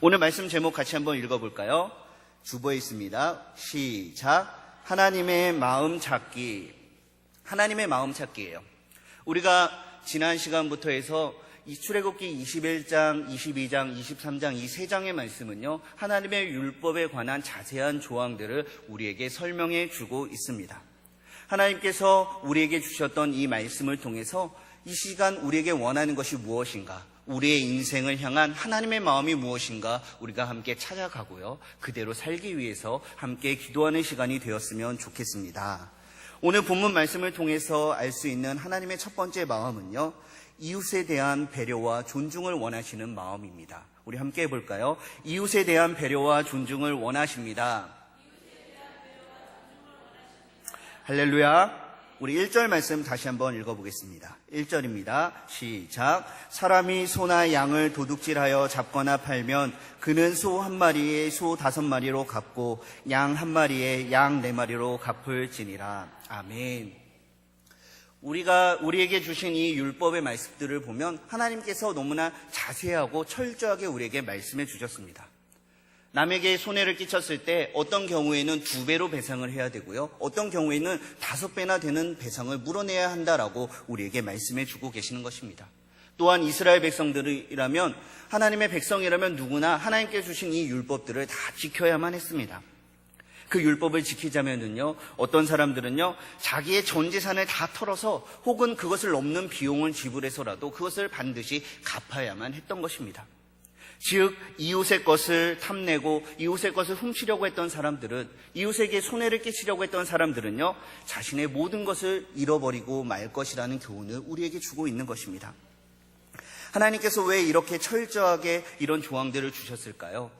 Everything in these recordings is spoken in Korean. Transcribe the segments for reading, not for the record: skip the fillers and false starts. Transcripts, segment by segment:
오늘 말씀 제목 같이 한번 읽어볼까요? 주보에 있습니다. 시작. 하나님의 마음 찾기. 하나님의 마음 찾기예요. 우리가 지난 시간부터 해서 이 출애굽기 21장, 22장, 23장 이 세 장의 말씀은요, 하나님의 율법에 관한 자세한 조항들을 우리에게 설명해 주고 있습니다. 하나님께서 우리에게 주셨던 이 말씀을 통해서 이 시간 우리에게 원하는 것이 무엇인가, 우리의 인생을 향한 하나님의 마음이 무엇인가 우리가 함께 찾아가고요, 그대로 살기 위해서 함께 기도하는 시간이 되었으면 좋겠습니다. 오늘 본문 말씀을 통해서 알 수 있는 하나님의 첫 번째 마음은요, 이웃에 대한 배려와 존중을 원하시는 마음입니다. 우리 함께 해볼까요? 이웃에 대한 배려와 존중을 원하십니다. 할렐루야. 우리 1절 말씀 다시 한번 읽어보겠습니다. 1절입니다. 시작. 사람이 소나 양을 도둑질하여 잡거나 팔면 그는 소 한 마리에 소 5마리로 갚고 양 한 마리에 양 4마리로 갚을지니라. 아멘. 우리에게 주신 이 율법의 말씀들을 보면 하나님께서 너무나 자세하고 철저하게 우리에게 말씀해 주셨습니다. 남에게 손해를 끼쳤을 때 어떤 경우에는 2배로 배상을 해야 되고요, 어떤 경우에는 5배나 되는 배상을 물어내야 한다라고 우리에게 말씀해 주고 계시는 것입니다. 또한 이스라엘 백성들이라면, 하나님의 백성이라면 누구나 하나님께 주신 이 율법들을 다 지켜야만 했습니다. 그 율법을 지키자면은요, 어떤 사람들은요, 자기의 전 재산을 다 털어서 혹은 그것을 넘는 비용을 지불해서라도 그것을 반드시 갚아야만 했던 것입니다. 즉, 이웃의 것을 탐내고 이웃의 것을 훔치려고 했던 사람들은, 이웃에게 손해를 끼치려고 했던 사람들은요, 자신의 모든 것을 잃어버리고 말 것이라는 교훈을 우리에게 주고 있는 것입니다. 하나님께서 왜 이렇게 철저하게 이런 조항들을 주셨을까요?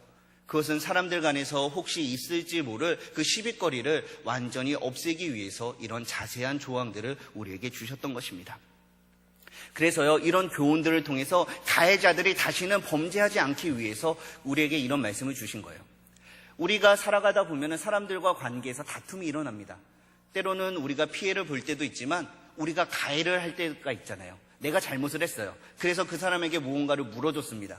그것은 사람들 간에서 혹시 있을지 모를 그 시비거리를 완전히 없애기 위해서 이런 자세한 조항들을 우리에게 주셨던 것입니다. 그래서요, 이런 교훈들을 통해서 가해자들이 다시는 범죄하지 않기 위해서 우리에게 이런 말씀을 주신 거예요. 우리가 살아가다 보면 사람들과 관계에서 다툼이 일어납니다. 때로는 우리가 피해를 볼 때도 있지만 우리가 가해를 할 때가 있잖아요. 내가 잘못을 했어요. 그래서 그 사람에게 무언가를 물어줬습니다.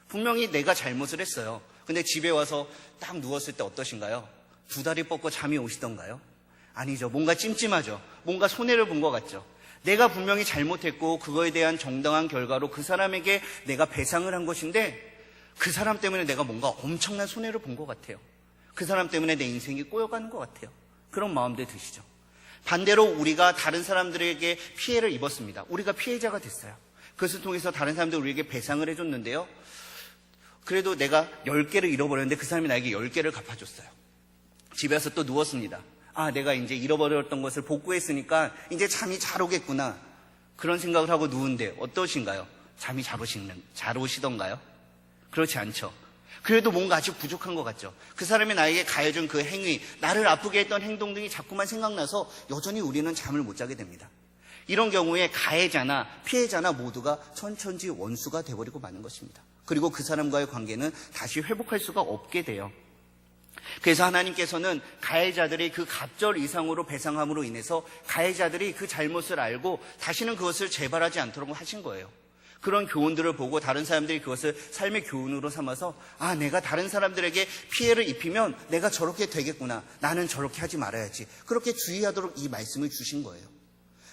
분명히 내가 잘못을 했어요. 근데 집에 와서 딱 누웠을 때 어떠신가요? 2다리 뻗고 잠이 오시던가요? 아니죠. 뭔가 찜찜하죠. 뭔가 손해를 본 것 같죠. 내가 분명히 잘못했고 그거에 대한 정당한 결과로 그 사람에게 내가 배상을 한 것인데 그 사람 때문에 내가 뭔가 엄청난 손해를 본 것 같아요. 그 사람 때문에 내 인생이 꼬여가는 것 같아요. 그런 마음들 드시죠. 반대로 우리가 다른 사람들에게 피해를 입었습니다. 우리가 피해자가 됐어요. 그것을 통해서 다른 사람들이 우리에게 배상을 해줬는데요, 그래도 내가 10개를 잃어버렸는데 그 사람이 나에게 10개를 갚아줬어요. 집에 와서 또 누웠습니다. 내가 이제 잃어버렸던 것을 복구했으니까 이제 잠이 잘 오겠구나, 그런 생각을 하고 누운데 어떠신가요? 잠이 잘 오시던가요? 그렇지 않죠. 그래도 뭔가 아직 부족한 것 같죠. 그 사람이 나에게 가해준 그 행위, 나를 아프게 했던 행동 등이 자꾸만 생각나서 여전히 우리는 잠을 못 자게 됩니다. 이런 경우에 가해자나 피해자나 모두가 천천지 원수가 돼버리고 마는 것입니다. 그리고 그 사람과의 관계는 다시 회복할 수가 없게 돼요. 그래서 하나님께서는 가해자들이 그 갑절 이상으로 배상함으로 인해서 가해자들이 그 잘못을 알고 다시는 그것을 재발하지 않도록 하신 거예요. 그런 교훈들을 보고 다른 사람들이 그것을 삶의 교훈으로 삼아서 내가 다른 사람들에게 피해를 입히면 내가 저렇게 되겠구나, 나는 저렇게 하지 말아야지, 그렇게 주의하도록 이 말씀을 주신 거예요.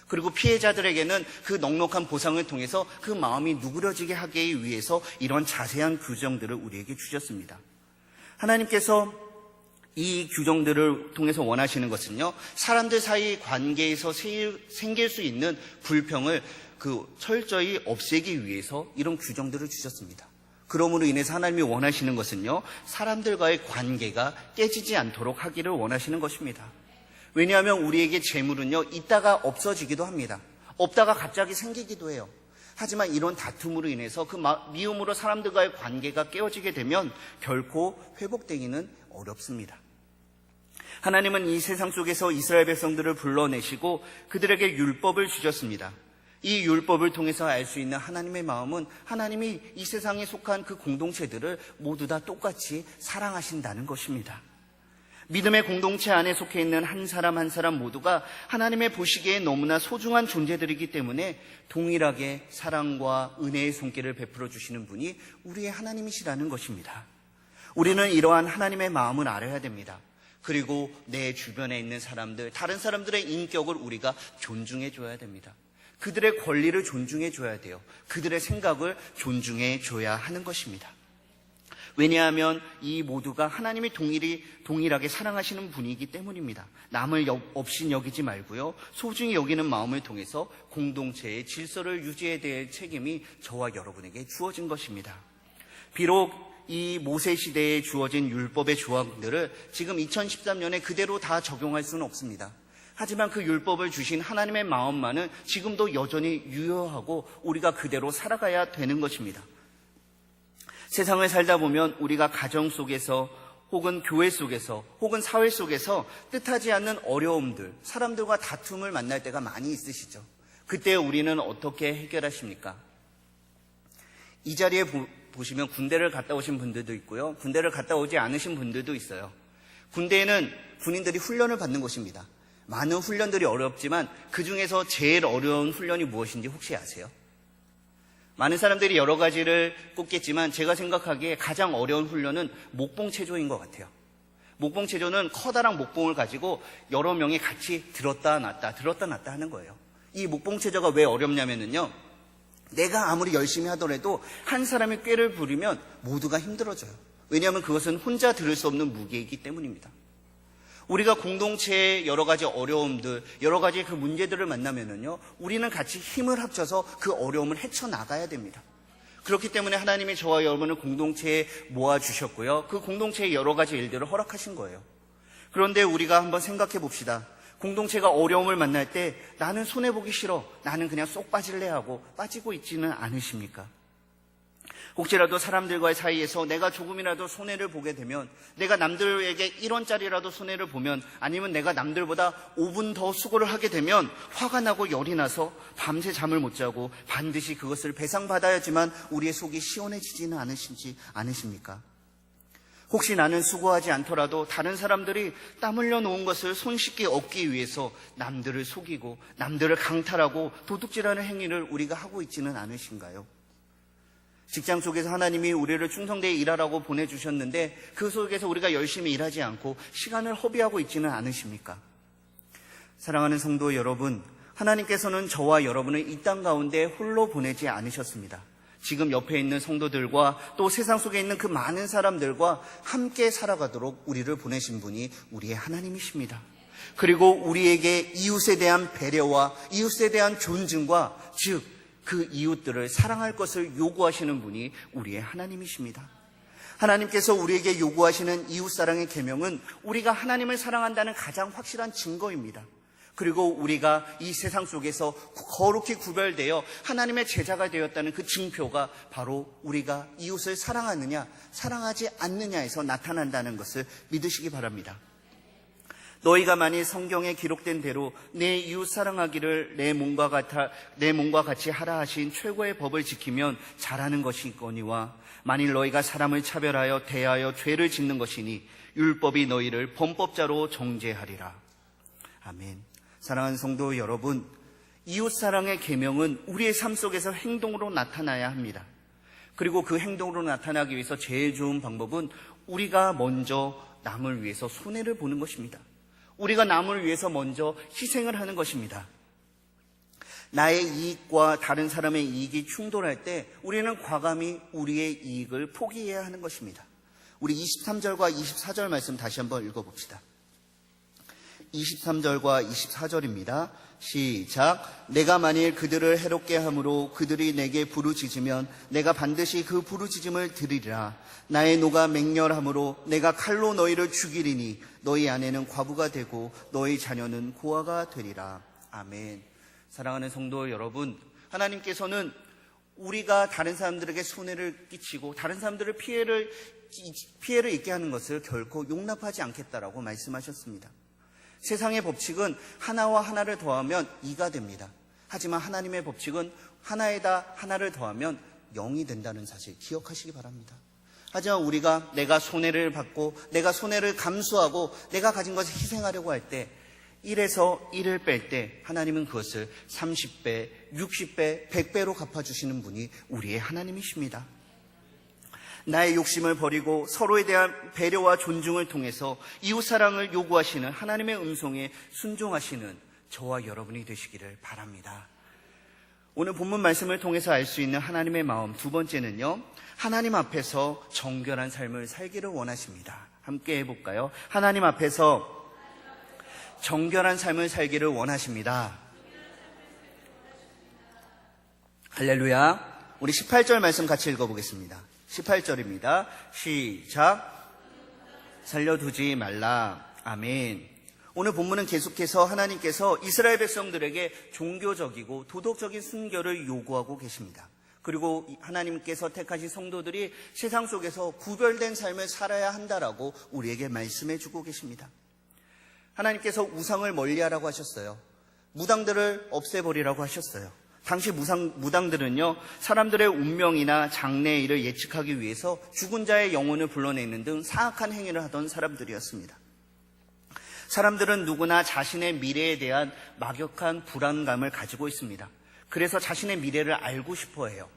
그리고 피해자들에게는 그 넉넉한 보상을 통해서 그 마음이 누그러지게 하기 위해서 이런 자세한 규정들을 우리에게 주셨습니다. 하나님께서 이 규정들을 통해서 원하시는 것은요, 사람들 사이 관계에서 생길 수 있는 불평을 철저히 없애기 위해서 이런 규정들을 주셨습니다. 그러므로 인해서 하나님이 원하시는 것은요, 사람들과의 관계가 깨지지 않도록 하기를 원하시는 것입니다. 왜냐하면 우리에게 재물은요, 있다가 없어지기도 합니다. 없다가 갑자기 생기기도 해요. 하지만 이런 다툼으로 인해서 그 미움으로 사람들과의 관계가 깨어지게 되면 결코 회복되기는 어렵습니다. 하나님은 이 세상 속에서 이스라엘 백성들을 불러내시고 그들에게 율법을 주셨습니다. 이 율법을 통해서 알 수 있는 하나님의 마음은 하나님이 이 세상에 속한 그 공동체들을 모두 다 똑같이 사랑하신다는 것입니다. 믿음의 공동체 안에 속해 있는 한 사람 한 사람 모두가 하나님의 보시기에 너무나 소중한 존재들이기 때문에 동일하게 사랑과 은혜의 손길을 베풀어 주시는 분이 우리의 하나님이시라는 것입니다. 우리는 이러한 하나님의 마음을 알아야 됩니다. 그리고 내 주변에 있는 사람들, 다른 사람들의 인격을 우리가 존중해 줘야 됩니다. 그들의 권리를 존중해 줘야 돼요. 그들의 생각을 존중해 줘야 하는 것입니다. 왜냐하면 이 모두가 하나님이 동일하게 사랑하시는 분이기 때문입니다. 남을 없인 여기지 말고요, 소중히 여기는 마음을 통해서 공동체의 질서를 유지해야 될 책임이 저와 여러분에게 주어진 것입니다. 비록 이 모세 시대에 주어진 율법의 조항들을 지금 2013년에 그대로 다 적용할 수는 없습니다. 하지만 그 율법을 주신 하나님의 마음만은 지금도 여전히 유효하고 우리가 그대로 살아가야 되는 것입니다. 세상을 살다 보면 우리가 가정 속에서 혹은 교회 속에서 혹은 사회 속에서 뜻하지 않는 어려움들, 사람들과 다툼을 만날 때가 많이 있으시죠. 그때 우리는 어떻게 해결하십니까? 이 자리에 보시면 군대를 갔다 오신 분들도 있고요, 군대를 갔다 오지 않으신 분들도 있어요. 군대에는 군인들이 훈련을 받는 곳입니다. 많은 훈련들이 어렵지만 그 중에서 제일 어려운 훈련이 무엇인지 혹시 아세요? 많은 사람들이 여러 가지를 꼽겠지만 제가 생각하기에 가장 어려운 훈련은 목봉체조인 것 같아요. 목봉체조는 커다란 목봉을 가지고 여러 명이 같이 들었다 놨다 하는 거예요. 이 목봉체조가 왜 어렵냐면요, 내가 아무리 열심히 하더라도 한 사람이 꾀를 부리면 모두가 힘들어져요. 왜냐하면 그것은 혼자 들을 수 없는 무게이기 때문입니다. 우리가 공동체의 여러 가지 어려움들, 여러 가지 그 문제들을 만나면은요, 우리는 같이 힘을 합쳐서 그 어려움을 헤쳐나가야 됩니다. 그렇기 때문에 하나님이 저와 여러분을 공동체에 모아주셨고요, 그 공동체의 여러 가지 일들을 허락하신 거예요. 그런데 우리가 한번 생각해 봅시다. 공동체가 어려움을 만날 때 나는 손해보기 싫어, 나는 그냥 쏙 빠질래 하고 빠지고 있지는 않으십니까? 혹시라도 사람들과의 사이에서 내가 조금이라도 손해를 보게 되면, 내가 남들에게 1원짜리라도 손해를 보면, 아니면 내가 남들보다 5분 더 수고를 하게 되면 화가 나고 열이 나서 밤새 잠을 못 자고 반드시 그것을 배상받아야지만 우리의 속이 시원해지지는 않으십니까? 혹시 나는 수고하지 않더라도 다른 사람들이 땀 흘려 놓은 것을 손쉽게 얻기 위해서 남들을 속이고 남들을 강탈하고 도둑질하는 행위를 우리가 하고 있지는 않으신가요? 직장 속에서 하나님이 우리를 충성되게 일하라고 보내주셨는데 그 속에서 우리가 열심히 일하지 않고 시간을 허비하고 있지는 않으십니까? 사랑하는 성도 여러분, 하나님께서는 저와 여러분을 이 땅 가운데 홀로 보내지 않으셨습니다. 지금 옆에 있는 성도들과 또 세상 속에 있는 그 많은 사람들과 함께 살아가도록 우리를 보내신 분이 우리의 하나님이십니다. 그리고 우리에게 이웃에 대한 배려와 이웃에 대한 존중과, 즉 그 이웃들을 사랑할 것을 요구하시는 분이 우리의 하나님이십니다. 하나님께서 우리에게 요구하시는 이웃사랑의 계명은 우리가 하나님을 사랑한다는 가장 확실한 증거입니다. 그리고 우리가 이 세상 속에서 거룩히 구별되어 하나님의 제자가 되었다는 그 증표가 바로 우리가 이웃을 사랑하느냐 사랑하지 않느냐에서 나타난다는 것을 믿으시기 바랍니다. 너희가 만일 성경에 기록된 대로 내 이웃 사랑하기를 내 몸과 같이 하라 하신 최고의 법을 지키면 잘하는 것이 있거니와, 만일 너희가 사람을 차별하여 대하여 죄를 짓는 것이니 율법이 너희를 범법자로 정죄하리라. 아멘. 사랑하는 성도 여러분, 이웃 사랑의 계명은 우리의 삶 속에서 행동으로 나타나야 합니다. 그리고 그 행동으로 나타나기 위해서 제일 좋은 방법은 우리가 먼저 남을 위해서 손해를 보는 것입니다. 우리가 남을 위해서 먼저 희생을 하는 것입니다. 나의 이익과 다른 사람의 이익이 충돌할 때 우리는 과감히 우리의 이익을 포기해야 하는 것입니다. 우리 23절과 24절 말씀 다시 한번 읽어봅시다. 23절과 24절입니다. 시작. 내가 만일 그들을 해롭게 함으로 그들이 내게 부르짖으면 내가 반드시 그 부르짖음을 들으리라. 나의 노가 맹렬함으로 내가 칼로 너희를 죽이리니 너희 아내는 과부가 되고 너희 자녀는 고아가 되리라. 아멘. 사랑하는 성도 여러분, 하나님께서는 우리가 다른 사람들에게 손해를 끼치고 다른 사람들을 피해를 입게 하는 것을 결코 용납하지 않겠다라고 말씀하셨습니다. 세상의 법칙은 하나와 하나를 더하면 2가 됩니다. 하지만 하나님의 법칙은 하나에다 하나를 더하면 0이 된다는 사실 기억하시기 바랍니다. 하지만 우리가 내가 손해를 받고 내가 손해를 감수하고 내가 가진 것을 희생하려고 할 때 1에서 1을 뺄 때 하나님은 그것을 30배, 60배, 100배로 갚아주시는 분이 우리의 하나님이십니다. 나의 욕심을 버리고 서로에 대한 배려와 존중을 통해서 이웃사랑을 요구하시는 하나님의 음성에 순종하시는 저와 여러분이 되시기를 바랍니다. 오늘 본문 말씀을 통해서 알 수 있는 하나님의 마음 두 번째는요, 하나님 앞에서 정결한 삶을 살기를 원하십니다. 함께 해볼까요? 하나님 앞에서 정결한 삶을 살기를 원하십니다. 할렐루야. 우리 18절 말씀 같이 읽어보겠습니다. 18절입니다. 시작. 살려두지 말라. 아멘. 오늘 본문은 계속해서 하나님께서 이스라엘 백성들에게 종교적이고 도덕적인 순결을 요구하고 계십니다. 그리고 하나님께서 택하신 성도들이 세상 속에서 구별된 삶을 살아야 한다라고 우리에게 말씀해 주고 계십니다. 하나님께서 우상을 멀리하라고 하셨어요. 무당들을 없애버리라고 하셨어요. 당시 무당들은요, 사람들의 운명이나 장래의 일을 예측하기 위해서 죽은 자의 영혼을 불러내는 등 사악한 행위를 하던 사람들이었습니다. 사람들은 누구나 자신의 미래에 대한 막역한 불안감을 가지고 있습니다. 그래서 자신의 미래를 알고 싶어 해요.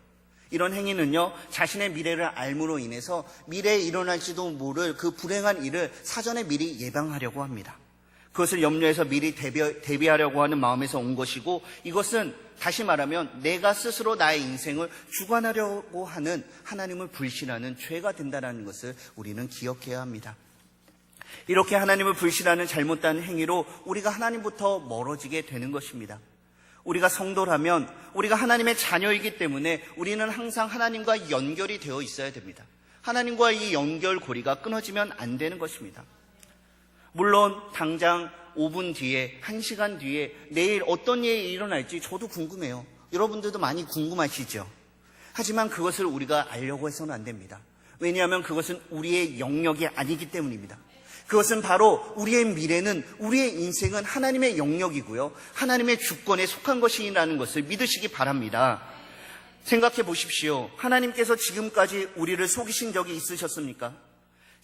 이런 행위는요, 자신의 미래를 알므로 인해서 미래에 일어날지도 모를 그 불행한 일을 사전에 미리 예방하려고 합니다. 그것을 염려해서 미리 대비하려고 하는 마음에서 온 것이고, 이것은 다시 말하면 내가 스스로 나의 인생을 주관하려고 하는 하나님을 불신하는 죄가 된다는 것을 우리는 기억해야 합니다. 이렇게 하나님을 불신하는 잘못된 행위로 우리가 하나님부터 멀어지게 되는 것입니다. 우리가 성도라면 우리가 하나님의 자녀이기 때문에 우리는 항상 하나님과 연결이 되어 있어야 됩니다. 하나님과 이 연결고리가 끊어지면 안 되는 것입니다. 물론 당장 5분 뒤에, 1시간 뒤에 내일 어떤 일이 일어날지 저도 궁금해요. 여러분들도 많이 궁금하시죠? 하지만 그것을 우리가 알려고 해서는 안 됩니다. 왜냐하면 그것은 우리의 영역이 아니기 때문입니다. 그것은 바로 우리의 미래는, 우리의 인생은 하나님의 영역이고요, 하나님의 주권에 속한 것이라는 것을 믿으시기 바랍니다. 생각해 보십시오. 하나님께서 지금까지 우리를 속이신 적이 있으셨습니까?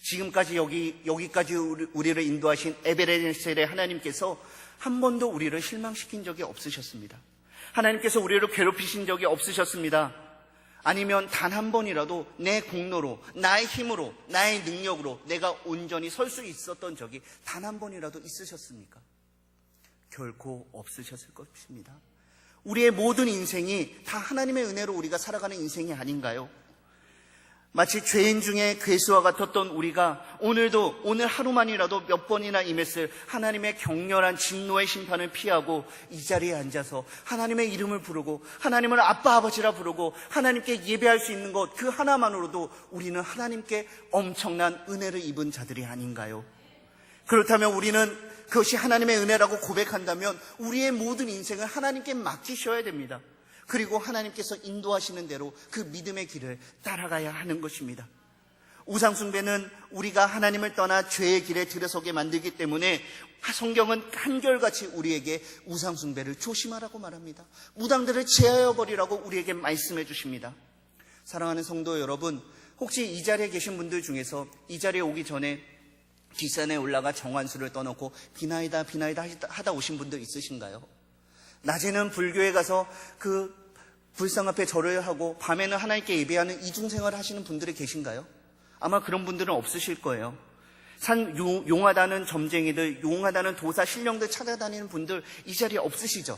지금까지 여기까지 우리를 인도하신 에베레셀의 하나님께서 한 번도 우리를 실망시킨 적이 없으셨습니다. 하나님께서 우리를 괴롭히신 적이 없으셨습니다. 아니면 단 한 번이라도 내 공로로, 나의 힘으로, 나의 능력으로 내가 온전히 설 수 있었던 적이 단 한 번이라도 있으셨습니까? 결코 없으셨을 것입니다. 우리의 모든 인생이 다 하나님의 은혜로 우리가 살아가는 인생이 아닌가요? 마치 죄인 중에 괴수와 같았던 우리가 오늘 하루만이라도 몇 번이나 임했을 하나님의 격렬한 진노의 심판을 피하고 이 자리에 앉아서 하나님의 이름을 부르고 하나님을 아빠 아버지라 부르고 하나님께 예배할 수 있는 것, 그 하나만으로도 우리는 하나님께 엄청난 은혜를 입은 자들이 아닌가요? 그렇다면 우리는 그것이 하나님의 은혜라고 고백한다면 우리의 모든 인생을 하나님께 맡기셔야 됩니다. 그리고 하나님께서 인도하시는 대로 그 믿음의 길을 따라가야 하는 것입니다. 우상숭배는 우리가 하나님을 떠나 죄의 길에 들어서게 만들기 때문에 성경은 한결같이 우리에게 우상숭배를 조심하라고 말합니다. 무당들을 제하여 버리라고 우리에게 말씀해 주십니다. 사랑하는 성도 여러분, 혹시 이 자리에 계신 분들 중에서 이 자리에 오기 전에 뒷산에 올라가 정환수를 떠놓고 비나이다 하다 오신 분들 있으신가요? 낮에는 불교에 가서 그 불상 앞에 절을 하고 밤에는 하나님께 예배하는 이중생활을 하시는 분들이 계신가요? 아마 그런 분들은 없으실 거예요. 용하다는 점쟁이들, 용하다는 도사 신령들 찾아다니는 분들 이 자리에 없으시죠?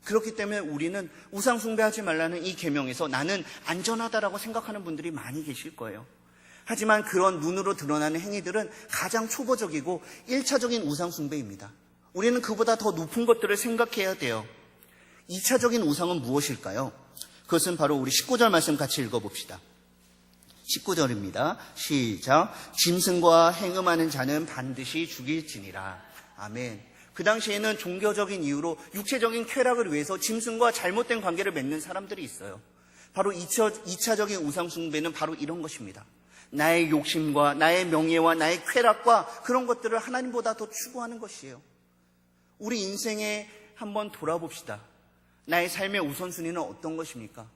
그렇기 때문에 우리는 우상 숭배하지 말라는 이 계명에서 나는 안전하다라고 생각하는 분들이 많이 계실 거예요. 하지만 그런 눈으로 드러나는 행위들은 가장 초보적이고 1차적인 우상 숭배입니다. 우리는 그보다 더 높은 것들을 생각해야 돼요. 2차적인 우상은 무엇일까요? 그것은 바로 우리 19절 말씀 같이 읽어봅시다. 19절입니다. 시작. 짐승과 행음하는 자는 반드시 죽일지니라. 아멘. 그 당시에는 종교적인 이유로 육체적인 쾌락을 위해서 짐승과 잘못된 관계를 맺는 사람들이 있어요. 바로 2차적인 우상 숭배는 바로 이런 것입니다. 나의 욕심과 나의 명예와 나의 쾌락과 그런 것들을 하나님보다 더 추구하는 것이에요. 우리 인생에 한번 돌아봅시다. 나의 삶의 우선순위는 어떤 것입니까?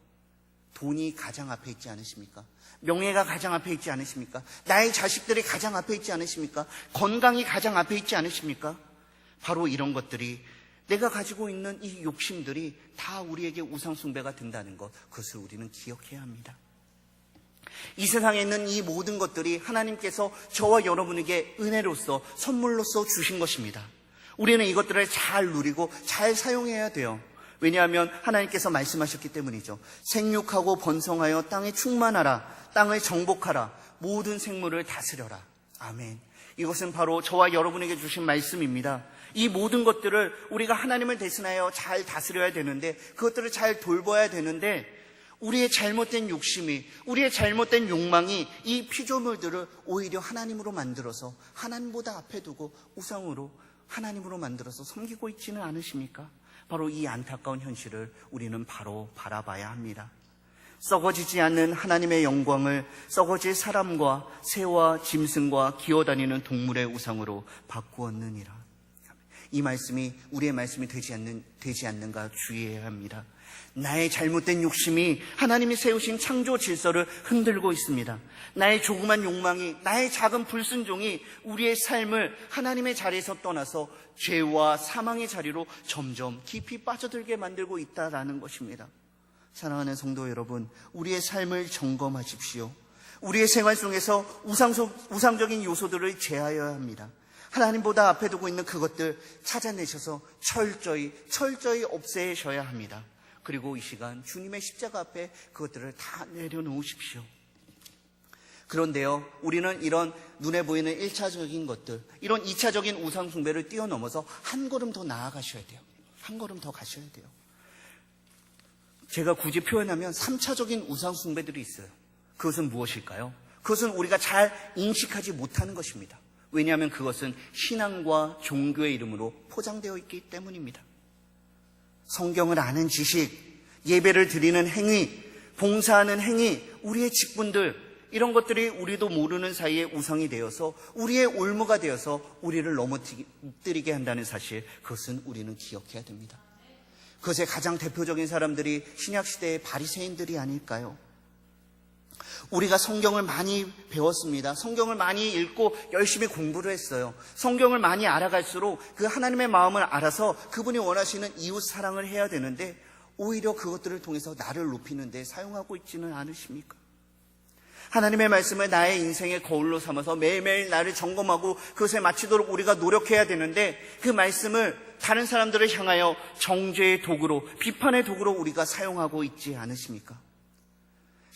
돈이 가장 앞에 있지 않으십니까? 명예가 가장 앞에 있지 않으십니까? 나의 자식들이 가장 앞에 있지 않으십니까? 건강이 가장 앞에 있지 않으십니까? 바로 이런 것들이, 내가 가지고 있는 이 욕심들이 다 우리에게 우상숭배가 된다는 것, 그것을 우리는 기억해야 합니다. 이 세상에 있는 이 모든 것들이 하나님께서 저와 여러분에게 은혜로서, 선물로서 주신 것입니다. 우리는 이것들을 잘 누리고 잘 사용해야 돼요. 왜냐하면 하나님께서 말씀하셨기 때문이죠. 생육하고 번성하여 땅에 충만하라, 땅을 정복하라, 모든 생물을 다스려라. 아멘. 이것은 바로 저와 여러분에게 주신 말씀입니다. 이 모든 것들을 우리가 하나님을 대신하여 잘 다스려야 되는데, 그것들을 잘 돌봐야 되는데, 우리의 잘못된 욕심이, 우리의 잘못된 욕망이 이 피조물들을 오히려 하나님으로 만들어서, 하나님보다 앞에 두고 우상으로 하나님으로 만들어서 섬기고 있지는 않으십니까? 바로 이 안타까운 현실을 우리는 바로 바라봐야 합니다. 썩어지지 않는 하나님의 영광을 썩어질 사람과 새와 짐승과 기어다니는 동물의 우상으로 바꾸었느니라. 이 말씀이 우리의 말씀이 되지 않는가 주의해야 합니다. 나의 잘못된 욕심이 하나님이 세우신 창조 질서를 흔들고 있습니다. 나의 조그만 욕망이, 나의 작은 불순종이 우리의 삶을 하나님의 자리에서 떠나서 죄와 사망의 자리로 점점 깊이 빠져들게 만들고 있다라는 것입니다. 사랑하는 성도 여러분, 우리의 삶을 점검하십시오. 우리의 생활 속에서 우상적인 요소들을 제하여야 합니다. 하나님보다 앞에 두고 있는 그것들 찾아내셔서 철저히 없애셔야 합니다. 그리고 이 시간 주님의 십자가 앞에 그것들을 다 내려놓으십시오. 그런데요, 우리는 이런 눈에 보이는 1차적인 것들, 이런 2차적인 우상 숭배를 뛰어넘어서 한 걸음 더 나아가셔야 돼요. 한 걸음 더 가셔야 돼요. 제가 굳이 표현하면 3차적인 우상 숭배들이 있어요. 그것은 무엇일까요? 그것은 우리가 잘 인식하지 못하는 것입니다. 왜냐하면 그것은 신앙과 종교의 이름으로 포장되어 있기 때문입니다. 성경을 아는 지식, 예배를 드리는 행위, 봉사하는 행위, 우리의 직분들, 이런 것들이 우리도 모르는 사이에 우상이 되어서 우리의 올무가 되어서 우리를 넘어뜨리게 한다는 사실, 그것은 우리는 기억해야 됩니다. 그것의 가장 대표적인 사람들이 신약시대의 바리새인들이 아닐까요? 우리가 성경을 많이 배웠습니다. 성경을 많이 읽고 열심히 공부를 했어요. 성경을 많이 알아갈수록 그 하나님의 마음을 알아서 그분이 원하시는 이웃 사랑을 해야 되는데, 오히려 그것들을 통해서 나를 높이는 데 사용하고 있지는 않으십니까? 하나님의 말씀을 나의 인생의 거울로 삼아서 매일매일 나를 점검하고 그것에 맞추도록 우리가 노력해야 되는데, 그 말씀을 다른 사람들을 향하여 정죄의 도구로, 비판의 도구로 우리가 사용하고 있지 않으십니까?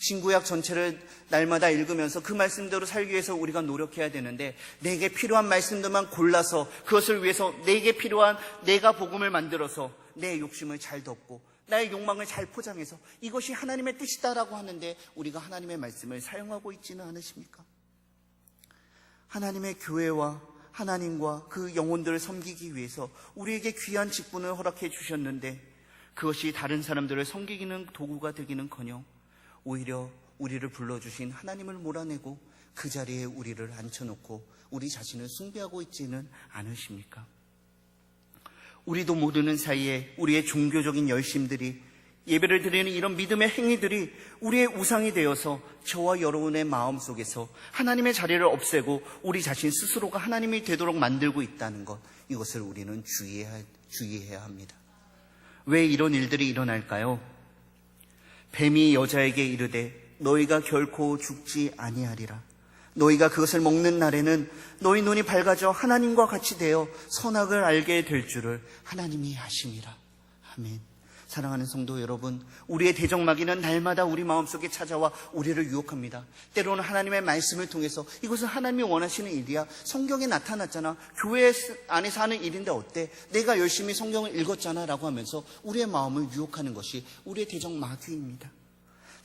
신구약 전체를 날마다 읽으면서 그 말씀대로 살기 위해서 우리가 노력해야 되는데, 내게 필요한 말씀들만 골라서 그것을 위해서 내게 필요한 내가 복음을 만들어서 내 욕심을 잘 덮고 나의 욕망을 잘 포장해서 이것이 하나님의 뜻이다라고 하는데, 우리가 하나님의 말씀을 사용하고 있지는 않으십니까? 하나님의 교회와 하나님과 그 영혼들을 섬기기 위해서 우리에게 귀한 직분을 허락해 주셨는데, 그것이 다른 사람들을 섬기기는 도구가 되기는커녕 오히려 우리를 불러주신 하나님을 몰아내고 그 자리에 우리를 앉혀놓고 우리 자신을 숭배하고 있지는 않으십니까? 우리도 모르는 사이에 우리의 종교적인 열심들이, 예배를 드리는 이런 믿음의 행위들이 우리의 우상이 되어서 저와 여러분의 마음속에서 하나님의 자리를 없애고 우리 자신 스스로가 하나님이 되도록 만들고 있다는 것, 이것을 우리는 주의해야 합니다. 왜 이런 일들이 일어날까요? 뱀이 여자에게 이르되 너희가 결코 죽지 아니하리라. 너희가 그것을 먹는 날에는 너희 눈이 밝아져 하나님과 같이 되어 선악을 알게 될 줄을 하나님이 아심이라. 아멘. 사랑하는 성도 여러분, 우리의 대적마귀는 날마다 우리 마음속에 찾아와 우리를 유혹합니다. 때로는 하나님의 말씀을 통해서 이것은 하나님이 원하시는 일이야, 성경에 나타났잖아, 교회 안에서 하는 일인데 어때, 내가 열심히 성경을 읽었잖아 라고 하면서 우리의 마음을 유혹하는 것이 우리의 대적마귀입니다.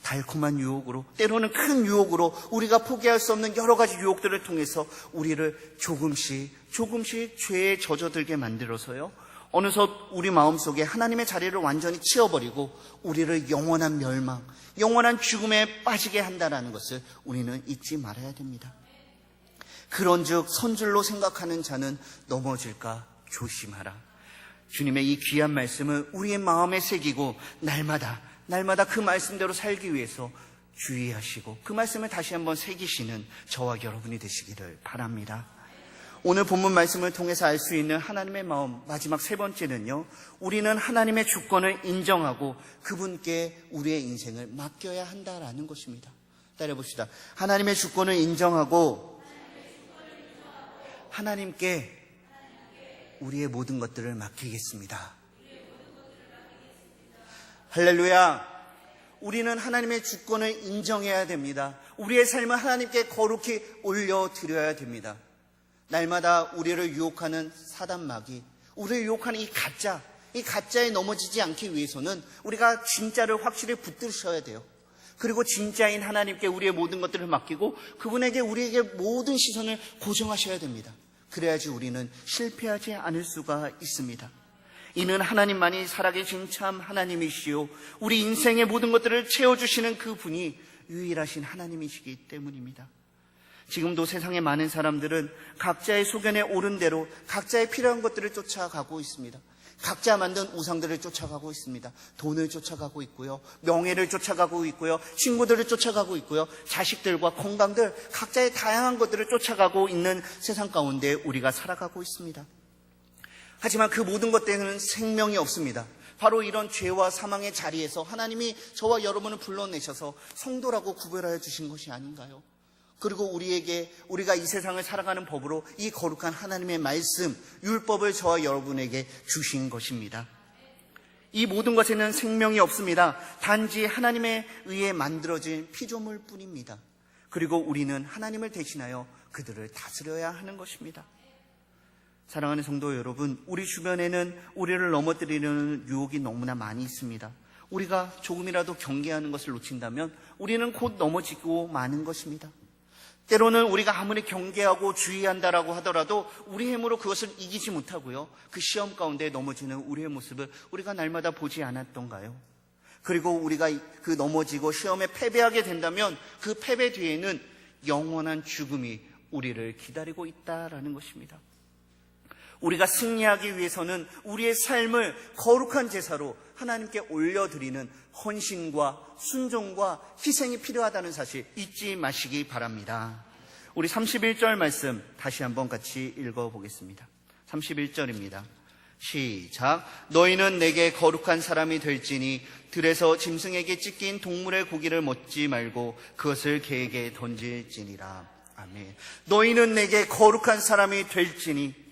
달콤한 유혹으로, 때로는 큰 유혹으로, 우리가 포기할 수 없는 여러 가지 유혹들을 통해서 우리를 조금씩 죄에 젖어들게 만들어서요, 어느덧 우리 마음속에 하나님의 자리를 완전히 치워버리고 우리를 영원한 멸망, 영원한 죽음에 빠지게 한다는 것을 우리는 잊지 말아야 됩니다. 그런즉 선줄로 생각하는 자는 넘어질까 조심하라. 주님의 이 귀한 말씀을 우리의 마음에 새기고 날마다 날마다 그 말씀대로 살기 위해서 주의하시고 그 말씀을 다시 한번 새기시는 저와 여러분이 되시기를 바랍니다. 오늘 본문 말씀을 통해서 알 수 있는 하나님의 마음, 마지막 세 번째는요, 우리는 하나님의 주권을 인정하고 그분께 우리의 인생을 맡겨야 한다라는 것입니다. 따라해봅시다. 하나님의 주권을 인정하고 하나님께 우리의 모든 것들을 맡기겠습니다. 할렐루야. 우리는 하나님의 주권을 인정해야 됩니다. 우리의 삶을 하나님께 거룩히 올려드려야 됩니다. 날마다 우리를 유혹하는 사단마귀, 우리를 유혹하는 이 가짜에 넘어지지 않기 위해서는 우리가 진짜를 확실히 붙드셔야 돼요. 그리고 진짜인 하나님께 우리의 모든 것들을 맡기고 그분에게 우리에게 모든 시선을 고정하셔야 됩니다. 그래야지 우리는 실패하지 않을 수가 있습니다. 이는 하나님만이 살아계신 참 하나님이시요 우리 인생의 모든 것들을 채워주시는 그분이 유일하신 하나님이시기 때문입니다. 지금도 세상의 많은 사람들은 각자의 소견에 오른 대로 각자의 필요한 것들을 쫓아가고 있습니다. 각자 만든 우상들을 쫓아가고 있습니다. 돈을 쫓아가고 있고요, 명예를 쫓아가고 있고요, 친구들을 쫓아가고 있고요, 자식들과 건강들, 각자의 다양한 것들을 쫓아가고 있는 세상 가운데 우리가 살아가고 있습니다. 하지만 그 모든 것들에는 생명이 없습니다. 바로 이런 죄와 사망의 자리에서 하나님이 저와 여러분을 불러내셔서 성도라고 구별하여 주신 것이 아닌가요? 그리고 우리가 이 세상을 살아가는 법으로 이 거룩한 하나님의 말씀, 율법을 저와 여러분에게 주신 것입니다. 이 모든 것에는 생명이 없습니다. 단지 하나님에 의해 만들어진 피조물 뿐입니다. 그리고 우리는 하나님을 대신하여 그들을 다스려야 하는 것입니다. 사랑하는 성도 여러분, 우리 주변에는 우리를 넘어뜨리는 유혹이 너무나 많이 있습니다. 우리가 조금이라도 경계하는 것을 놓친다면 우리는 곧 넘어지고 마는 것입니다. 때로는 우리가 아무리 경계하고 주의한다라고 하더라도 우리 힘으로 그것을 이기지 못하고요, 그 시험 가운데 넘어지는 우리의 모습을 우리가 날마다 보지 않았던가요? 그리고 우리가 그 넘어지고 시험에 패배하게 된다면 그 패배 뒤에는 영원한 죽음이 우리를 기다리고 있다라는 것입니다. 우리가 승리하기 위해서는 우리의 삶을 거룩한 제사로 하나님께 올려드리는 헌신과 순종과 희생이 필요하다는 사실 잊지 마시기 바랍니다. 우리 31절 말씀 다시 한번 같이 읽어보겠습니다. 31절입니다. 시작. 너희는 내게 거룩한 사람이 될지니 들에서 짐승에게 찢긴 동물의 고기를 먹지 말고 그것을 개에게 던질지니라. 아멘. 너희는 내게 거룩한 사람이 될지니.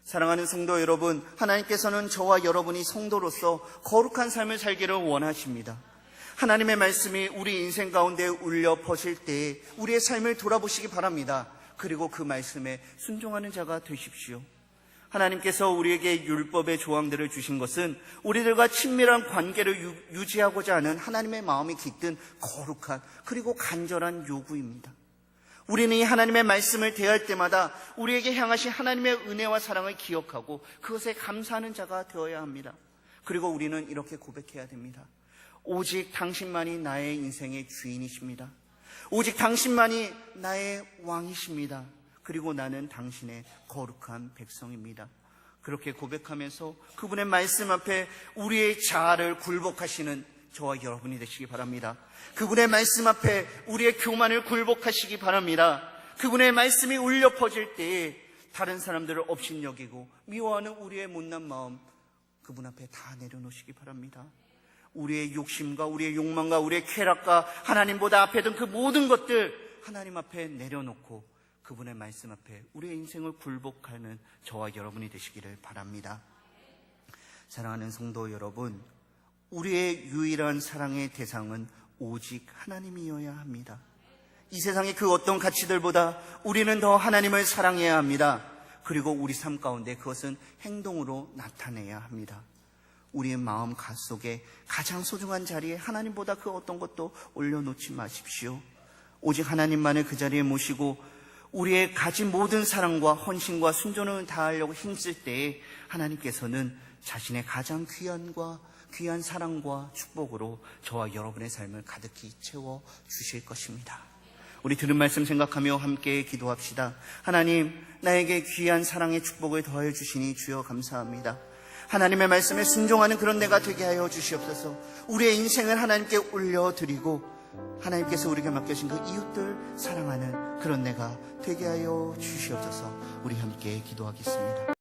사랑하는 성도 여러분, 하나님께서는 저와 여러분이 성도로서 거룩한 삶을 살기를 원하십니다. 하나님의 말씀이 우리 인생 가운데 울려 퍼질 때에 우리의 삶을 돌아보시기 바랍니다. 그리고 그 말씀에 순종하는 자가 되십시오. 하나님께서 우리에게 율법의 조항들을 주신 것은 우리들과 친밀한 관계를 유지하고자 하는 하나님의 마음이 깃든 거룩한 그리고 간절한 요구입니다. 우리는 이 하나님의 말씀을 대할 때마다 우리에게 향하신 하나님의 은혜와 사랑을 기억하고 그것에 감사하는 자가 되어야 합니다. 그리고 우리는 이렇게 고백해야 됩니다. 오직 당신만이 나의 인생의 주인이십니다. 오직 당신만이 나의 왕이십니다. 그리고 나는 당신의 거룩한 백성입니다. 그렇게 고백하면서 그분의 말씀 앞에 우리의 자아를 굴복하시는 저와 여러분이 되시기 바랍니다. 그분의 말씀 앞에 우리의 교만을 굴복하시기 바랍니다. 그분의 말씀이 울려 퍼질 때에 다른 사람들을 업신여기고 미워하는 우리의 못난 마음 그분 앞에 다 내려놓으시기 바랍니다. 우리의 욕심과 우리의 욕망과 우리의 쾌락과 하나님보다 앞에 둔 그 모든 것들 하나님 앞에 내려놓고 그분의 말씀 앞에 우리의 인생을 굴복하는 저와 여러분이 되시기를 바랍니다. 사랑하는 성도 여러분, 우리의 유일한 사랑의 대상은 오직 하나님이어야 합니다. 이 세상의 그 어떤 가치들보다 우리는 더 하나님을 사랑해야 합니다. 그리고 우리 삶 가운데 그것은 행동으로 나타내야 합니다. 우리의 마음 가속에 가장 소중한 자리에 하나님보다 그 어떤 것도 올려놓지 마십시오. 오직 하나님만을 그 자리에 모시고 우리의 가진 모든 사랑과 헌신과 순종을 다하려고 힘쓸 때에 하나님께서는 자신의 가장 귀한 사랑과 축복으로 저와 여러분의 삶을 가득히 채워 주실 것입니다. 우리 들은 말씀 생각하며 함께 기도합시다. 하나님, 나에게 귀한 사랑의 축복을 더해 주시니 주여 감사합니다. 하나님의 말씀에 순종하는 그런 내가 되게 하여 주시옵소서. 우리의 인생을 하나님께 올려드리고 하나님께서 우리에게 맡겨진 그 이웃들 사랑하는 그런 내가 되게 하여 주시옵소서. 우리 함께 기도하겠습니다.